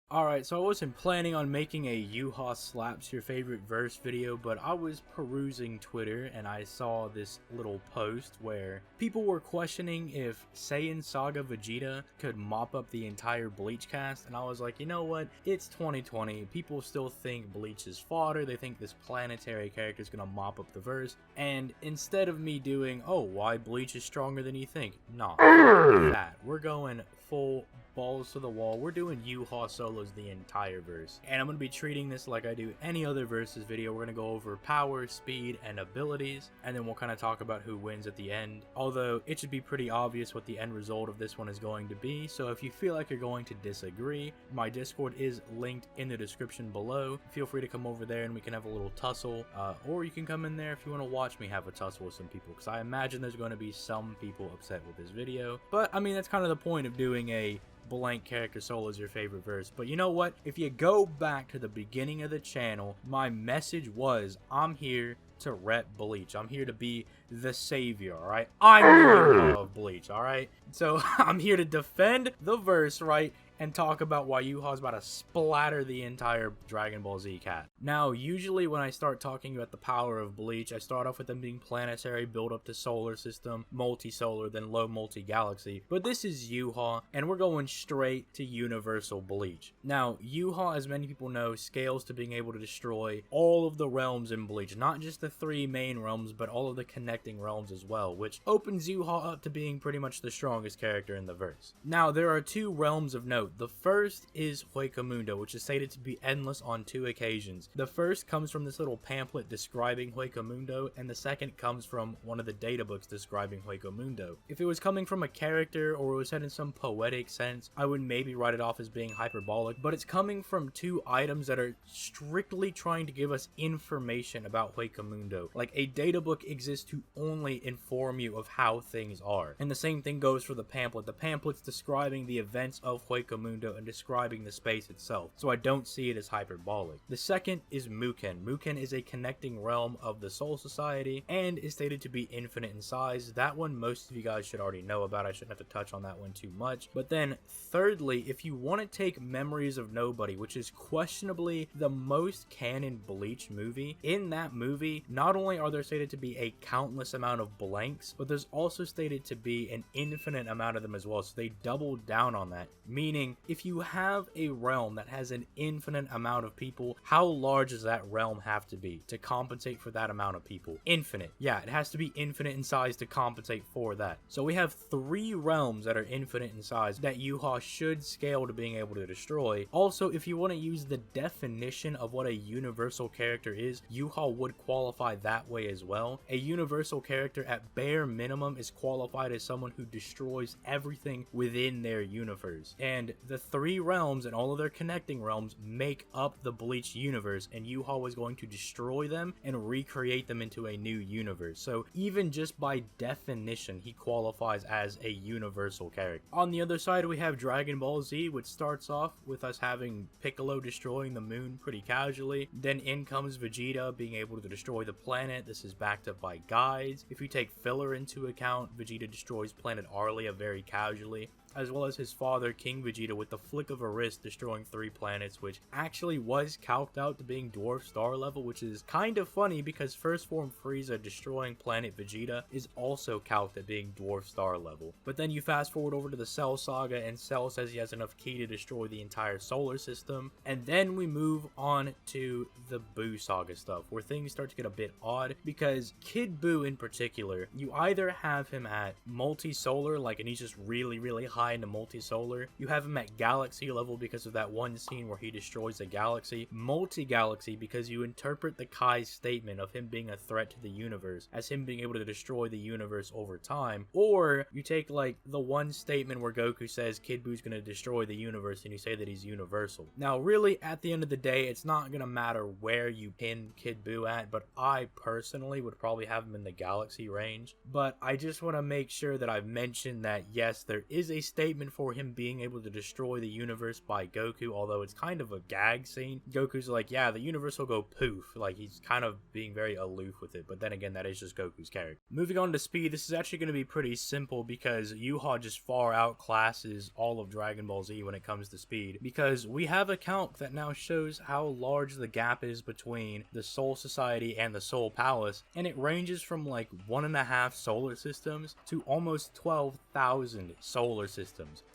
Alright, so I wasn't planning on making a Yhwach slaps your favorite verse video, but I was perusing Twitter and I saw this little post where people were questioning if Saiyan Saga Vegeta could mop up the entire Bleach cast, and I was like, you know what, it's 2020, people still think Bleach is fodder, they think this planetary character is gonna mop up the verse, and instead of me doing, oh, why Bleach is stronger than you think, nah, fuck that, we're going full balls to the wall. We're doing Yhwach solos the entire verse, and I'm going to be treating this like I do any other versus video. We're going to go over power, speed, and abilities, and then we'll kind of talk about who wins at the end, although it should be pretty obvious what the end result of this one is going to be. So if you feel like you're going to disagree, my Discord is linked in the description below. Feel free to come over there and we can have a little tussle, or you can come in there if you want to watch me have a tussle with some people, because I imagine there's going to be some people upset with this video. But I mean, that's kind of the point of doing a blank character solo as your favorite verse. But you know what, if you go back to the beginning of the channel, my message was, I'm here to rep Bleach. I'm here to be the savior, alright? I'm the hero of Bleach, alright? So I'm here to defend the verse, right? And talk about why Yhwach is about to splatter the entire Dragon Ball Z cast. Now, usually when I start talking about the power of Bleach, I start off with them being planetary, build up to solar system, multi-solar, then low multi-galaxy. But this is Yhwach, and we're going straight to universal Bleach. Now, Yhwach, as many people know, scales to being able to destroy all of the realms in Bleach. Not just the three main realms, but all of the connecting realms as well, which opens Yhwach up to being pretty much the strongest character in the verse. Now, there are two realms of note. The first is Mundo, which is stated to be endless on two occasions. The first comes from this little pamphlet describing Mundo, and the second comes from one of the data books describing Mundo. If it was coming from a character or it was said in some poetic sense, I would maybe write it off as being hyperbolic, but it's coming from two items that are strictly trying to give us information about Mundo. Like, a data book exists to only inform you of how things are. And the same thing goes for the pamphlet. The pamphlet's describing the events of Mundo and describing the space itself, so I don't see it as hyperbolic. The second is Muken. Muken is a connecting realm of the Soul Society and is stated to be infinite in size. That one most of you guys should already know about. I shouldn't have to touch on that one too much. But then thirdly, if you want to take Memories of Nobody, which is questionably the most canon Bleach movie, in that movie not only are there stated to be a countless amount of blanks, but there's also stated to be an infinite amount of them as well, so they doubled down on that, meaning if you have a realm that has an infinite amount of people, how large does that realm have to be to compensate for that amount of people? Infinite. Yeah, it has to be infinite in size to compensate for that. So we have three realms that are infinite in size that Yhwach should scale to being able to destroy. Also, if you want to use the definition of what a universal character is, Yhwach would qualify that way as well. A universal character at bare minimum is qualified as someone who destroys everything within their universe. And the three realms and all of their connecting realms make up the Bleach universe, and Yhwach was going to destroy them and recreate them into a new universe. So even just by definition, he qualifies as a universal character. On the other side, we have Dragon Ball Z, which starts off with us having Piccolo destroying the moon pretty casually. Then in comes Vegeta being able to destroy the planet. This is backed up by guides. If you take filler into account, Vegeta destroys planet Arlia very casually, as well as his father, King Vegeta, with the flick of a wrist destroying 3 planets, which actually was calced out to being Dwarf Star level, which is kind of funny because First Form Frieza destroying planet Vegeta is also calced at being Dwarf Star level. But then you fast forward over to the Cell Saga, and Cell says he has enough ki to destroy the entire solar system, and then we move on to the Buu Saga stuff, where things start to get a bit odd, because Kid Buu in particular, you either have him at multi-solar, like, and he's just really high into multi-solar. You have him at galaxy level because of that one scene where he destroys a galaxy. Multi-galaxy because you interpret the Kai's statement of him being a threat to the universe as him being able to destroy the universe over time. Or you take like the one statement where Goku says Kid Buu's gonna destroy the universe and you say that he's universal. Now really at the end of the day, it's not gonna matter where you pin Kid Buu at, but I personally would probably have him in the galaxy range. But I just want to make sure that I've mentioned that yes, there is a statement for him being able to destroy the universe by Goku, although it's kind of a gag scene. Goku's like, yeah, the universe will go poof. Like, he's kind of being very aloof with it, but then again, that is just Goku's character. Moving on to speed, this is actually going to be pretty simple because Yhwach just far outclasses all of Dragon Ball Z when it comes to speed, because we have a count that now shows how large the gap is between the Soul Society and the Soul Palace, and it ranges from like 1.5 solar systems to almost 12,000 solar systems.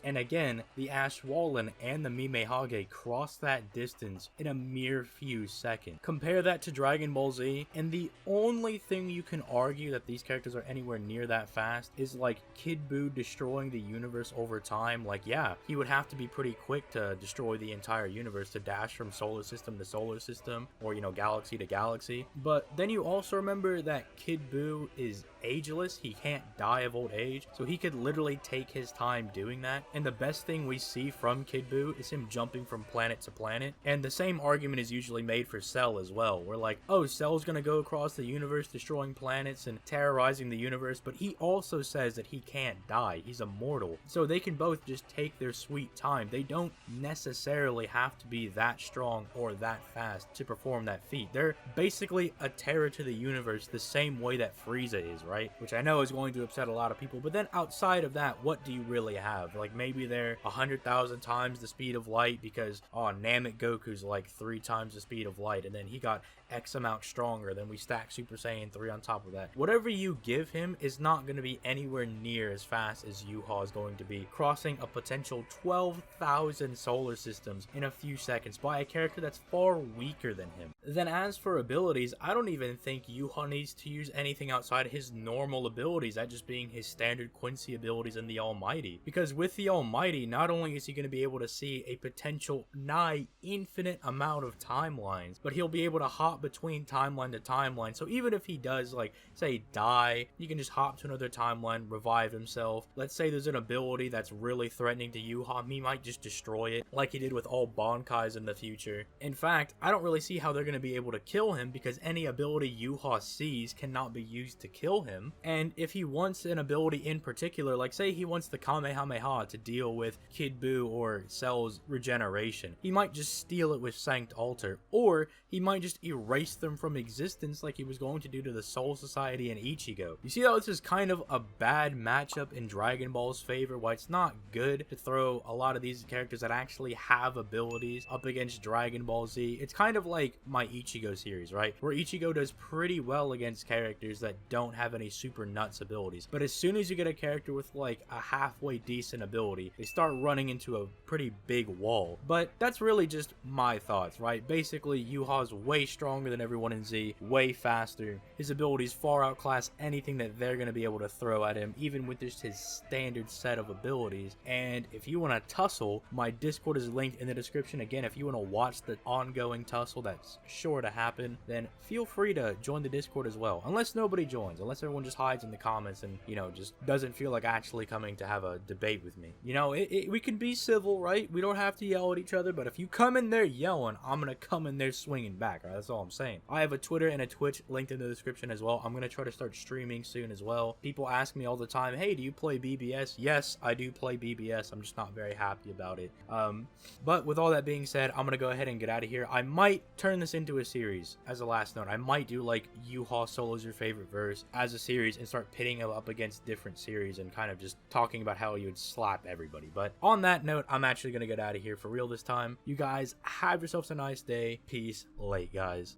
And again, the Ashwaulan and the Mimehage cross that distance in a mere few seconds. Compare that to Dragon Ball Z, and the only thing you can argue that these characters are anywhere near that fast is like Kid Buu destroying the universe over time. Like, yeah, he would have to be pretty quick to destroy the entire universe, to dash from solar system to solar system, or, you know, galaxy to galaxy. But then you also remember that Kid Buu is ageless. He can't die of old age, so he could literally take his time doing that. And the best thing we see from Kid Buu is him jumping from planet to planet. And the same argument is usually made for Cell as well. We're like, oh, Cell's gonna go across the universe destroying planets and terrorizing the universe, but he also says that he can't die. He's immortal. So they can both just take their sweet time. They don't necessarily have to be that strong or that fast to perform that feat. They're basically a terror to the universe the same way that Frieza is, right? Which I know is going to upset a lot of people, but then outside of that, what do you really have? Like, maybe they're 100,000 times the speed of light because, oh, Namek Goku's like 3 times the speed of light, and then he got X amount stronger, then we stack Super Saiyan 3 on top of that. Whatever you give him is not going to be anywhere near as fast as Yhwach is going to be, crossing a potential 12,000 solar systems in a few seconds by a character that's far weaker than him. Then as for abilities, I don't even think Yhwach needs to use anything outside his normal abilities, that just being his standard Quincy abilities in the Almighty. Because with the Almighty, not only is he going to be able to see a potential nigh infinite amount of timelines, but he'll be able to hop between timeline to timeline. So even if he does, like, say, die, he can just hop to another timeline, revive himself. Let's say there's an ability that's really threatening to Yhwach, he might just destroy it, like he did with all Bankais in the future. In fact, I don't really see how they're going to be able to kill him, because any ability Yhwach sees cannot be used to kill him. And if he wants an ability in particular, like say he wants the Kamehameha to deal with Kid Buu or Cell's regeneration, he might just steal it with Sanct Altar, or he might just erase them from existence like he was going to do to the Soul Society and Ichigo. You see how this is kind of a bad matchup in Dragon Ball's favor, why it's not good to throw a lot of these characters that actually have abilities up against Dragon Ball Z. It's kind of like my Ichigo series, right? Where Ichigo does pretty well against characters that don't have any super nuts abilities. But as soon as you get a character with like a halfway decent ability, they start running into a pretty big wall. But that's really just my thoughts, right? Basically, Yhwach's way stronger than everyone in Z, way faster. His abilities far outclass anything that they're going to be able to throw at him, even with just his standard set of abilities. And if you want to tussle, my Discord is linked in the description. Again, if you want to watch the ongoing tussle that's sure to happen, then feel free to join the Discord as well. Unless nobody joins, unless everyone just hides in the comments and, you know, just doesn't feel like actually coming to have a debate with me. You know, we can be civil, right? We don't have to yell at each other, but if you come in there yelling, I'm gonna come in there swinging back, right? That's all I'm saying. I have a Twitter and a Twitch linked in the description as well. I'm gonna try to start streaming soon as well. People ask me all the time, hey, do you play BBS? Yes, I do play BBS. I'm just not very happy about it. But with all that being said, I'm gonna go ahead and get out of here. I might turn this into a series as a last note. I might do like Yhwach Solo's Your Favorite Verse as a series and start pitting him up against different series and kind of just talking about how he would slap everybody. But on that note, I'm actually gonna get out of here for real this time. You guys have yourselves a nice day. Peace. Late, guys.